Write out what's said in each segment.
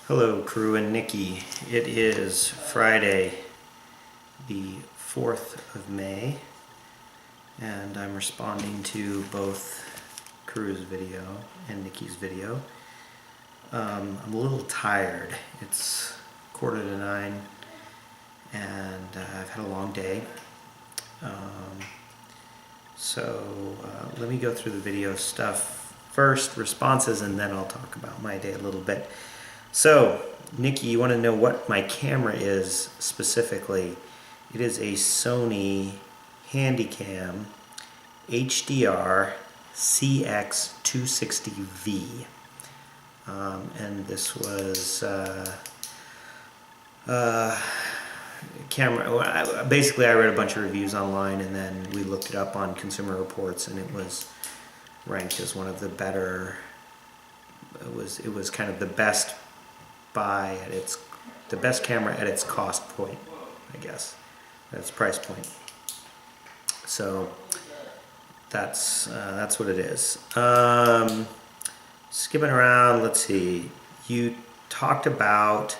Hello, crew and Nikki. It is Friday, the 4th of May, and I'm responding to both crew's video and Nikki's video. I'm a little tired. It's 8:45, and I've had a long day. Let me go through the video stuff first, responses, and then I'll talk about my day a little bit. So, Nikki, you want to know what my camera is specifically. It is a Sony Handycam HDR CX260V. And this was camera. Basically, I read a bunch of reviews online, and then we looked it up on Consumer Reports, and it was ranked as one of the better. It was kind of the best buy at the best camera at its cost point, I guess, at its price point. So that's what it is. Skipping around, let's see. You talked about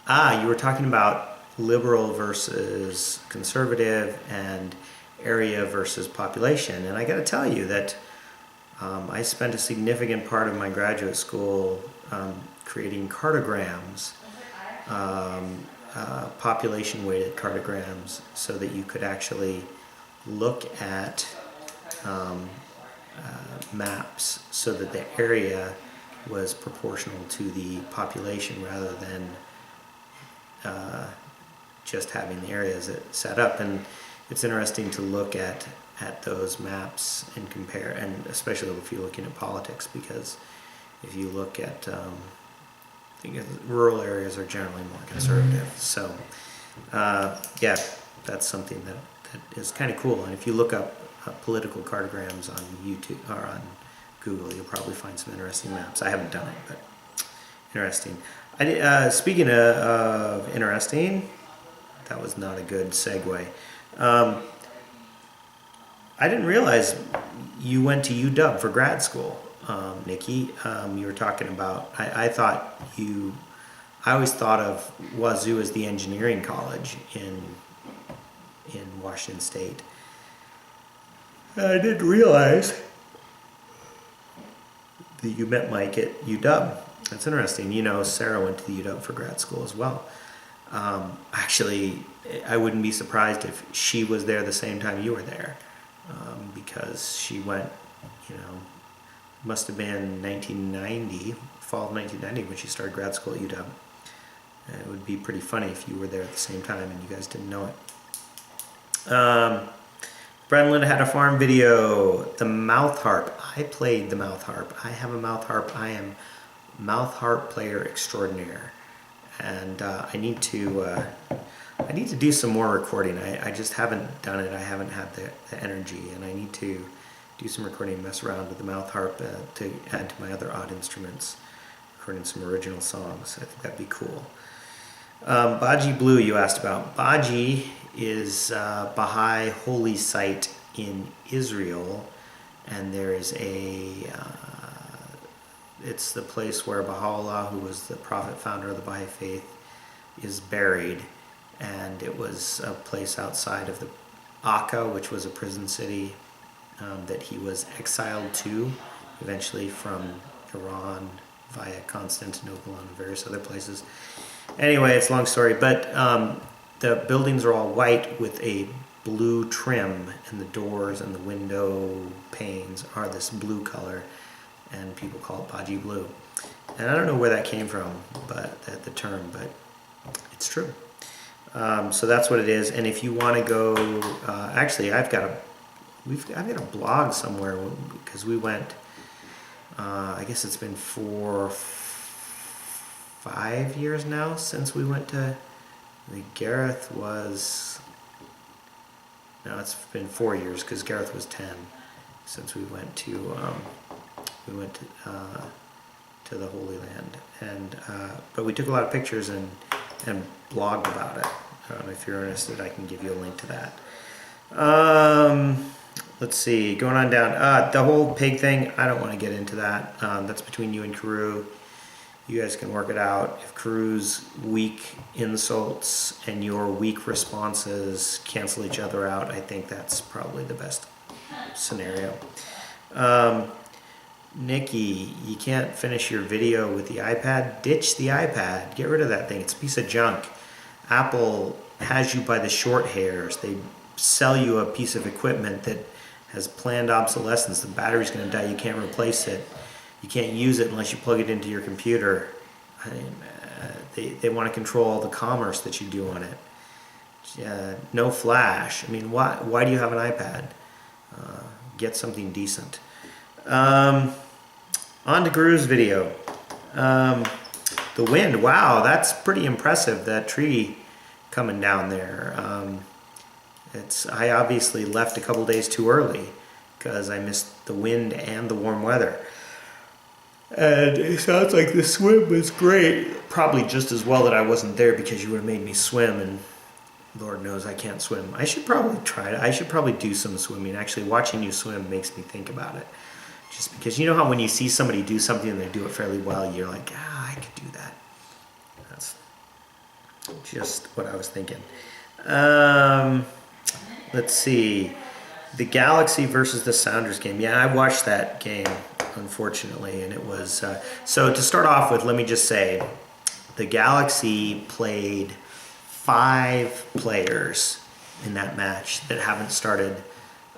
you were talking about liberal versus conservative and area versus population, and I got to tell you that I spent a significant part of my graduate school creating cartograms, population-weighted cartograms, so that you could actually look at maps so that the area was proportional to the population rather than just having the areas set up. And it's interesting to look at those maps and compare, and especially if you're looking at politics, because if you look at rural areas are generally more conservative. So yeah, that's something that is kind of cool. And if you look up political cartograms on YouTube or on Google, you'll probably find some interesting maps. I haven't done it, but interesting. Speaking of interesting, that was not a good segue. I didn't realize you went to UW for grad school, Nikki. You were talking about, I always thought of Wazoo as the engineering college in Washington State. I didn't realize that you met Mike at UW. That's interesting. You know, Sarah went to the UW for grad school as well. Actually, I wouldn't be surprised if she was there the same time you were there, because she went, must have been 1990, fall of 1990 when she started grad school at UW. It would be pretty funny if you were there at the same time and you guys didn't know it. Brenlin had a farm video. The mouth harp. I played the mouth harp. I have a mouth harp. I am mouth harp player extraordinaire, and I need to do some more recording. I just haven't done it. I haven't had the energy, and I need to do some recording, mess around with the mouth harp to add to my other odd instruments, recording some original songs. I think that'd be cool. Baji Blue, you asked about. Baji is Baha'i holy site in Isreal, and there is it's the place where Baha'u'llah, who was the prophet founder of the Baha'i faith, is buried, and it was a place outside of the Akka, which was a prison city that he was exiled to eventually from Iran via Constantinople and various other places. Anyway, it's a long story, but the buildings are all white with a blue trim, and the doors and the window panes are this blue color, and people call it Baji Blue. And I don't know where that came from, but the term, but it's true. So that's what it is. And if you want to go, actually, I've got a blog somewhere, because we went. I guess it's been 5 years now since we went to. Gareth was. No, it's been 4 years because Gareth was 10 since we went to the Holy Land, and but we took a lot of pictures and blogged about it. If you're interested, I can give you a link to that. Let's see, going on down. The whole pig thing, I don't want to get into that. That's between you and Karoo. You guys can work it out. If Crew's weak insults and your weak responses cancel each other out, I think that's probably the best scenario. Nikki, you can't finish your video with the iPad? Ditch the iPad. Get rid of that thing. It's a piece of junk. Apple has you by the short hairs. They sell you a piece of equipment that has planned obsolescence. The battery's going to die. You can't replace it. You can't use it unless you plug it into your computer. They want to control all the commerce that you do on it. No flash. I mean, why do you have an iPad? Get something decent. On to Guru's video. The wind, wow, that's pretty impressive, that tree coming down there. I obviously left a couple days too early because I missed the wind and the warm weather. And it sounds like the swim was great. Probably just as well that I wasn't there because you would have made me swim, and Lord knows I can't swim. I should probably try it. I should probably do some swimming. Actually, watching you swim makes me think about it. Just because you know how when you see somebody do something and they do it fairly well, you're like, I could do that. That's just what I was thinking. Let's see. The Galaxy versus the Sounders game. Yeah, I watched that game, unfortunately, and it was... so to start off with, let me just say, the Galaxy played 5 players in that match that haven't started.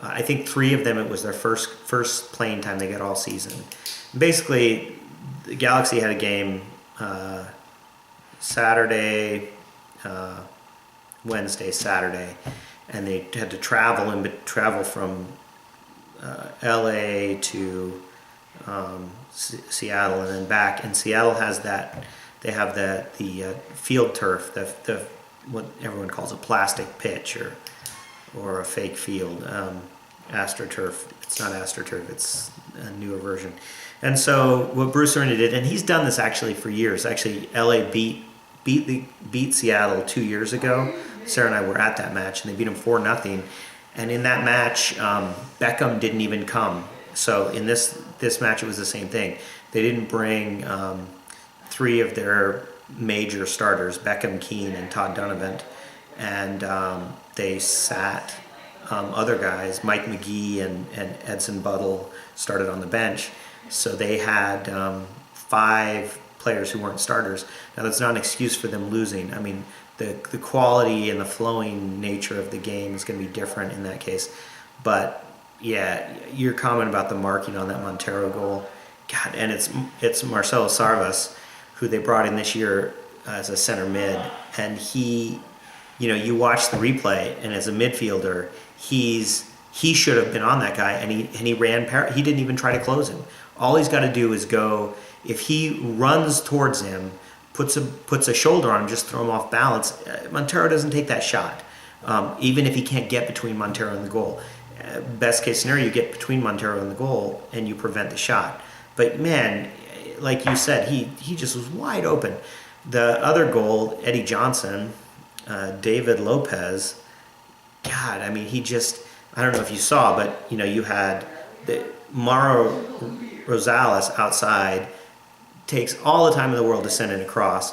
I think 3 of them, it was their first playing time they got all season. Basically, the Galaxy had a game Wednesday, Saturday, and they had to travel from LA to Seattle and then back. And Seattle has they have the field turf, the what everyone calls a plastic pitch or a fake field, AstroTurf. It's not AstroTurf, it's a newer version. And so what Bruce Arena did, and he's done this actually for years. Actually, LA beat Seattle 2 years ago. Sarah and I were at that match, and they beat them 4-0. And in that match, Beckham didn't even come. So in this match, it was the same thing. They didn't bring 3 of their major starters, Beckham, Keane, and Todd Donovan, and they sat other guys. Mike McGee and Edson Buttle started on the bench, so they had 5 players who weren't starters. Now that's not an excuse for them losing. I mean, the quality and the flowing nature of the game is going to be different in that case. But yeah, your comment about the marking on that Montero goal, God, and it's Marcelo Sarvas, who they brought in this year as a center mid, and he, you watch the replay, and as a midfielder, he should have been on that guy, and he ran. He didn't even try to close him. All he's got to do is go. If he runs towards him, puts a shoulder on him, just throw him off balance. Montero doesn't take that shot, even if he can't get between Montero and the goal. Best case scenario, you get between Montero and the goal, and you prevent the shot. But man, like you said, he just was wide open. The other goal, Eddie Johnson, David Lopez, God, I mean, I don't know if you saw, but you had Mauro Rosales outside, takes all the time in the world to send it across,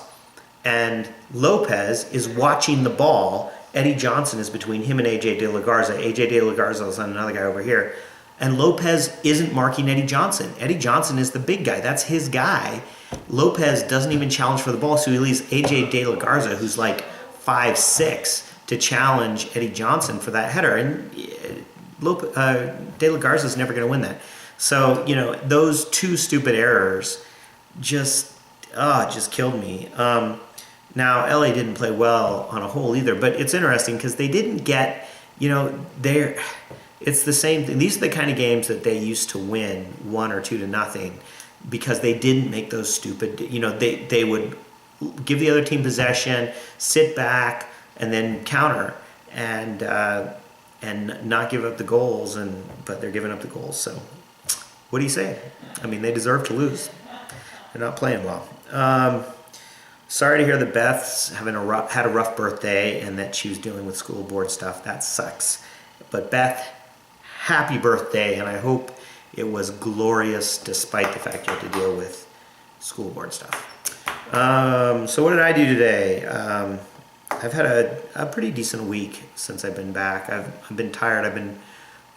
and Lopez is watching the ball. Eddie Johnson is between him and AJ De La Garza. AJ De La Garza is on another guy over here. And Lopez isn't marking Eddie Johnson. Eddie Johnson is the big guy. That's his guy. Lopez doesn't even challenge for the ball, so he leaves AJ De La Garza, who's like 5'6", to challenge Eddie Johnson for that header. And De La Garza is never going to win that. So, those 2 stupid errors just killed me. Now, LA didn't play well on a whole either, but it's interesting because they didn't get, it's the same thing. These are the kind of games that they used to win 1 or 2-0 because they didn't make those stupid, they would give the other team possession, sit back, and then counter and not give up the goals, but they're giving up the goals. So what do you say? I mean, they deserve to lose. They're not playing well. Sorry to hear that Beth's had a rough birthday and that she was dealing with school board stuff. That sucks. But Beth, happy birthday, and I hope it was glorious despite the fact you had to deal with school board stuff. So what did I do today? I've had a pretty decent week since I've been back. I've been tired.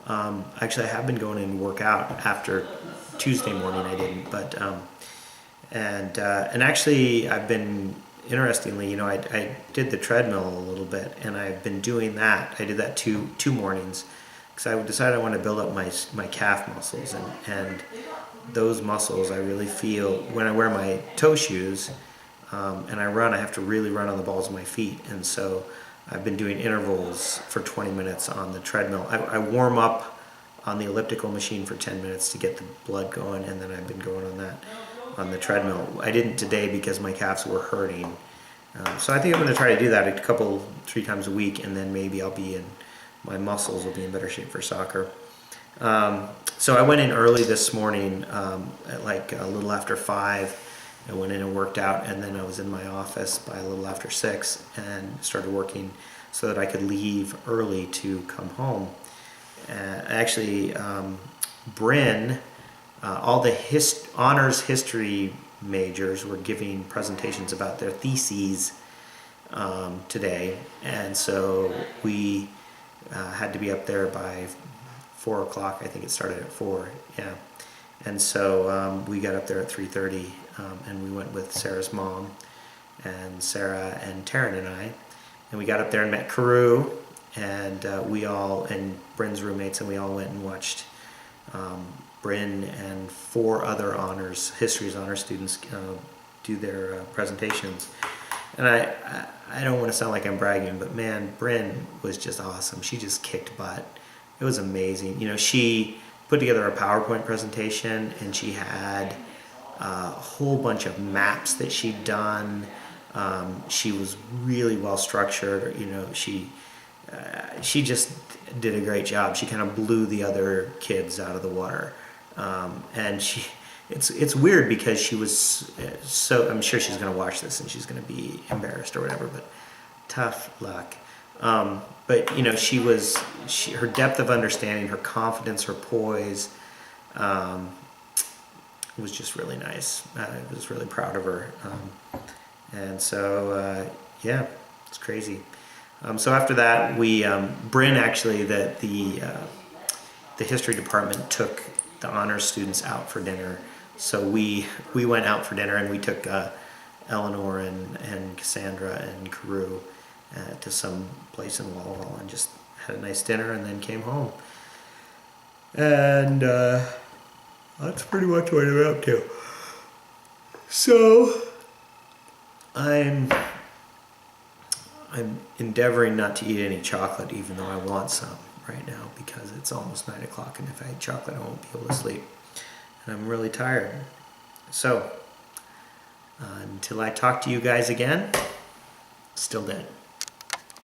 Actually, I have been going in to work out after Tuesday morning. I didn't, but and actually, I've been interestingly, I did the treadmill a little bit, and I've been doing that. I did that two mornings because I decided I wanted to build up my calf muscles, and those muscles I really feel when I wear my toe shoes and I run. I have to really run on the balls of my feet, and so I've been doing intervals for 20 minutes on the treadmill. I warm up on the elliptical machine for 10 minutes to get the blood going, and then I've been going on the treadmill. I didn't today because my calves were hurting. So I think I'm going to try to do that 3 times a week, and then maybe my muscles will be in better shape for soccer. So I went in early this morning at like a little after 5. I went in and worked out, and then I was in my office by a little after 6 and started working so that I could leave early to come home. Actually, Brynne, all the honors history majors were giving presentations about their theses today, and so we had to be up there by 4 o'clock. I think it started at 4, yeah. And so we got up there at 3:30, and we went with Sarah's mom, and Sarah and Taryn and I, and we got up there and met Carew, and and Brynne's roommates, and we all went and watched Brynne and 4 other history's honors students do their presentations. And I don't want to sound like I'm bragging, but man, Brynne was just awesome. She just kicked butt. It was amazing. She put together a PowerPoint presentation, and she had a whole bunch of maps that she'd done. She was really well structured. She just did a great job. She kind of blew the other kids out of the water. And it's weird because she was so, I'm sure she's going to watch this and she's going to be embarrassed or whatever, but tough luck. But her depth of understanding, her confidence, her poise, was just really nice. I was really proud of her. And so, yeah, it's crazy. So after that, Brynne actually, the history department took the honors students out for dinner. So we went out for dinner, and we took Eleanor and Cassandra and Carew to some place in Walla Walla and just had a nice dinner and then came home. And that's pretty much what I'm up to. So I'm endeavoring not to eat any chocolate, even though I want some right now because it's almost 9 o'clock, and if I eat chocolate I won't be able to sleep. And I'm really tired. So until I talk to you guys again, still dead.